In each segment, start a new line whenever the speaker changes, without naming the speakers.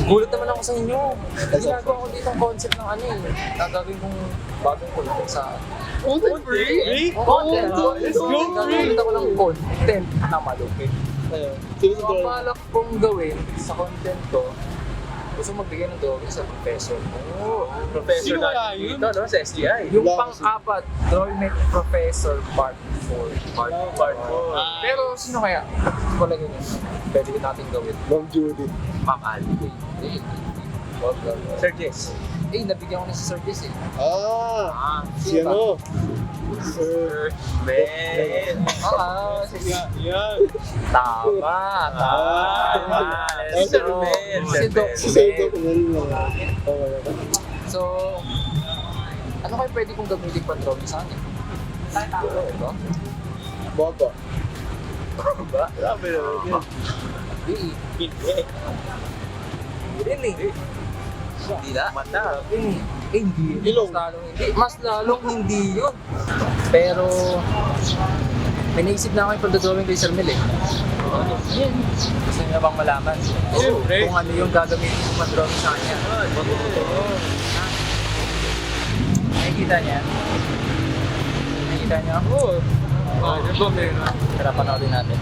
Gulat naman ako sa inyo. Ginagawa ko dito ang concept ng ano eh. Gagawin kong bagong content sa...
Content free?
Content.
Let's go,
Gagawin ako ng content na malupit. Ang balak kong gawin sa content ko, gusto magbigay ng drawing sa professor.
Professor natin dito, no? Sa SGI.
Yung pang-apat, drawing with professor part 4.
Part 4.
Pero sino kaya? Wala yun. Pwede natin gawin.
Ma'am Judy.
Ma'am Ali.
Sir Jess.
Nabigyan ko na si Sir Jess eh.
Si ano? Sir
Ben.
Yan.
Tama.
Si Sir Ben.
Si Doc.
Si Sir Doc.
So, ano kayo pwede kong gamitin pa drawing sa akin? Ito?
Baba.
Ba?
Grabe naman yan.
Hindi. Really? Hindi na?
Mata.
Hindi.
Ilong.
Mas lalong hindi yun. Pero, may naisip na ako yung pagdodrawing kay Sir Mel eh. Gusto niya bang malaman?
Siyempre.
Kung ano yung gagamitin kong mag-drawing sa kanya. Nakikita niya? Nakikita niya? Oo.
Ano ba meron?
Tara, panoodin natin.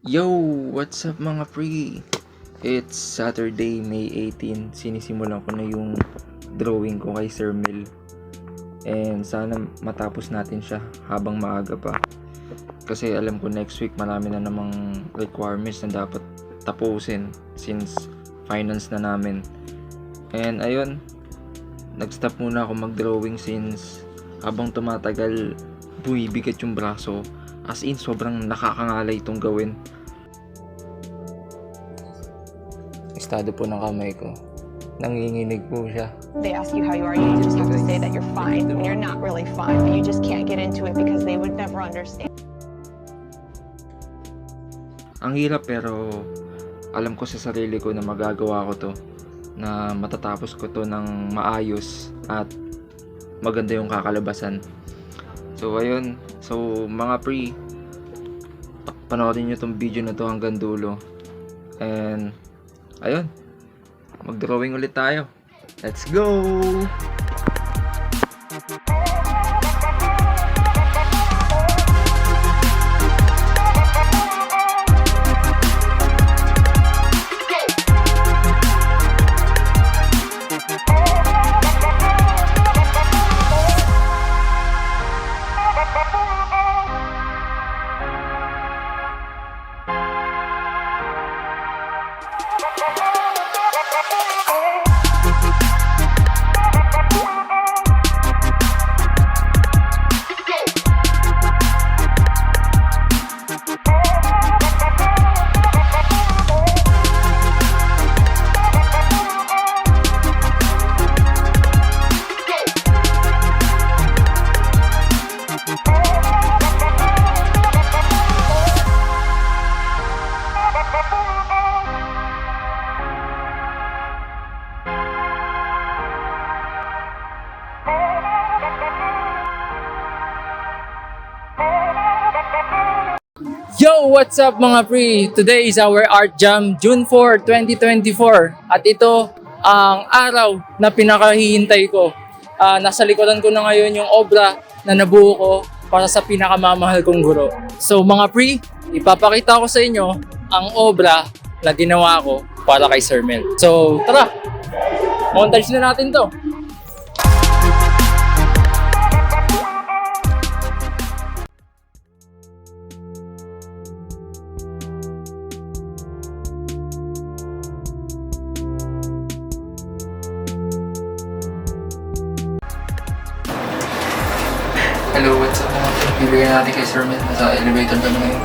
Yo! What's up mga pre? It's Saturday, May 18. Sinisimulan ko na yung drawing ko kay Sir Mel. And sana matapos natin siya habang maaga pa. Kasi alam ko next week marami na namang requirements na dapat tapusin since finals na namin. And ayun, nag-stop muna ako mag-drawing since habang tumatagal, bumibigat yung braso. As in, sobrang nakakangalay itong gawin. Estado po ng kamay ko. Nanginginig po siya.
They ask you how you are, you just have to say that you're fine when you're not really fine, but you just can't get into it because they would never understand.
Ang hirap pero alam ko sa sarili ko na magagawa ko to. Na matatapos ko to ng maayos at maganda yung kakalabasan. So ayun, so mga pre, panoorin nyo tong video na to hanggang dulo. And ayun, mag-drawing ulit tayo. Let's go!
Yo! What's up mga pre? Today is our Art Jam, June 4, 2024. At ito ang araw na pinakahihintay ko. Nasa likodan ko na ngayon yung obra na nabuo ko para sa pinakamamahal kong guro. So mga pre, ipapakita ko sa inyo ang obra na ginawa ko para kay Sir Mel. So tara, montage na natin to.
Hello, what's up mga pre? Bibigyan natin kay Sir Mel. Nasa elevator kami ngayon.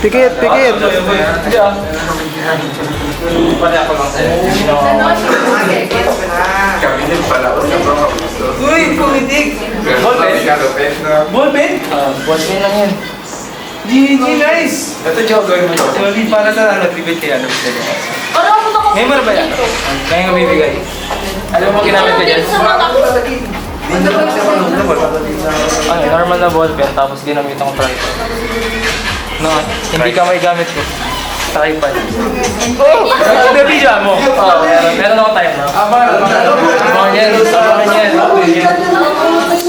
Tikit, tikit.
Pala ako lang sa'yo.
Kabinet pala.
Uy, kumitig. Ballpen?
Ballpen lang yan.
GG, nice.
Ito joke gawin mo to. Sorry, para sa tribute kay ano. Ngayon mo na ba yan? Ngayon mo bibigay.
Alam mo ginamit ko dyan? Ano, normal na ballpen, tapos ginamit akong tripod. No, hindi kamay gamit ko. Tripod. Oh!
Nabidya mo?
Oo, meron ako time na. Abangan yan, abangan yan.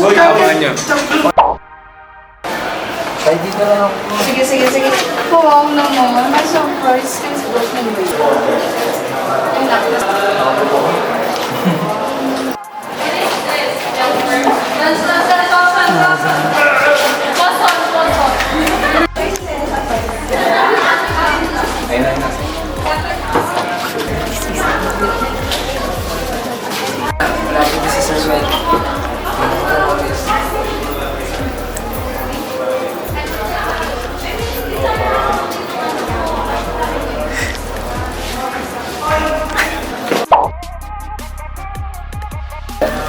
Boy, abangan nyo.
Kahit dito lang ako.
Sige, sige, sige. Wow naman. May surprise ka sa dos ng baby. Ay, naku.
Malapit na si Sir Mel.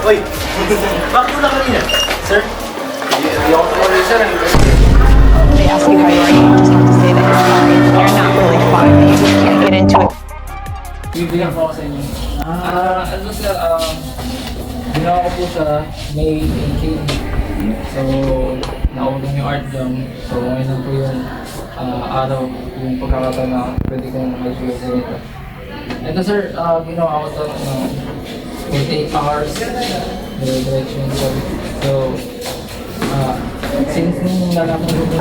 Uy, bakit mo na kanina?
Sir, hindi ako tumuli sir.
They ask you how you are, you just have to say that you're fine. You're not really fine, but you just can't get into it.
Bibigyan po ako sa inyo. Ano sir, ginawa ko po sa May 18. So, naulong yung art jam. So, ngayon lang po yung araw, yung pagkakataon na pwede kong mag-share sa inyo. Ito sir, ginawa ko ito 48 hours direction. So, since nung nalaman ko po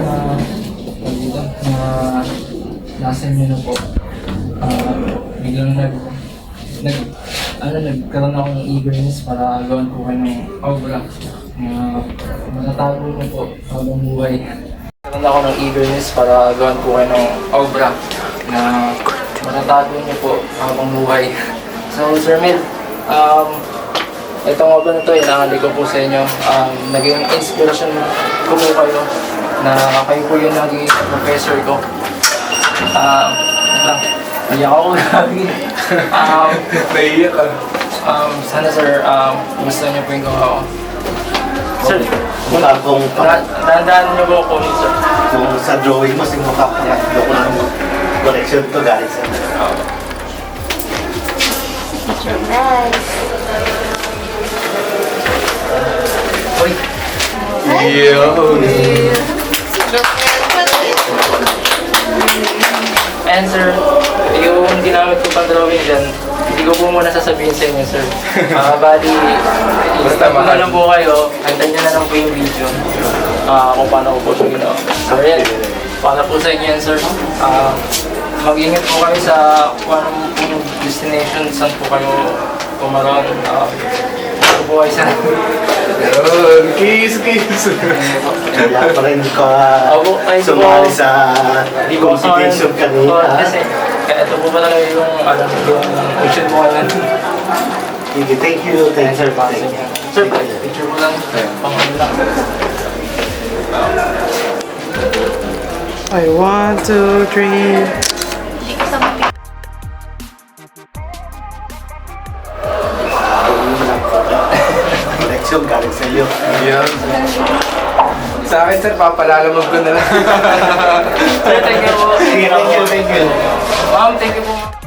na nasa inyo na po, biglang nagkaroon ako ng eagerness para gawan po kayo ng obra na matatago mo po habang buhay. Nagkaroon ako ng eagerness para gawan po kayo ng obra na matatago niyo po habang buhay. So Sir Mel, itong obra na ito, inahali ko po sa inyo. Naging inspiration ko po kayo na kayo po yung naging professor ko. Iyak ako lagi.
Naiiyak ka.
Sana sir, gusto niyo po yung gawa ko. Sir,
Mukha kong
dahan-dahan niyo po ako, sir.
kung sa drawing mo, si mukha ko ko ng collection to galing sa
Uy, and sir, yung ginamit ko pang drawing dyan, hindi ko po muna sasabihin sa inyo, sir. Bali, i-stop ko na lang po kayo, antan nyo na lang po yung video kung paano ko po siya ginawa. So yan, para po sa inyo yan, sir. Mag-ingat po kayo sa kung anong pong destination, saan po kayo pumaroon. Ano po kayo sa...
Yun, kiss, kiss.
Kaya pa rin ka
Opo, kayo po.
sumali sa
Hindi po ako
competition
ngayon.
kanina.
Kasi, kaya ito po pala yung, yung mission mo ngayon.
Thank you, thank you.
Sir, picture mo lang. Pangalan lang.
I 1, 2, 3. Collection galing sa iyo.
Yan. Sa akin, sir, papalalamog ko na lang.
Sir, thank you po.
Thank you, thank you.
Ma'am, thank you po.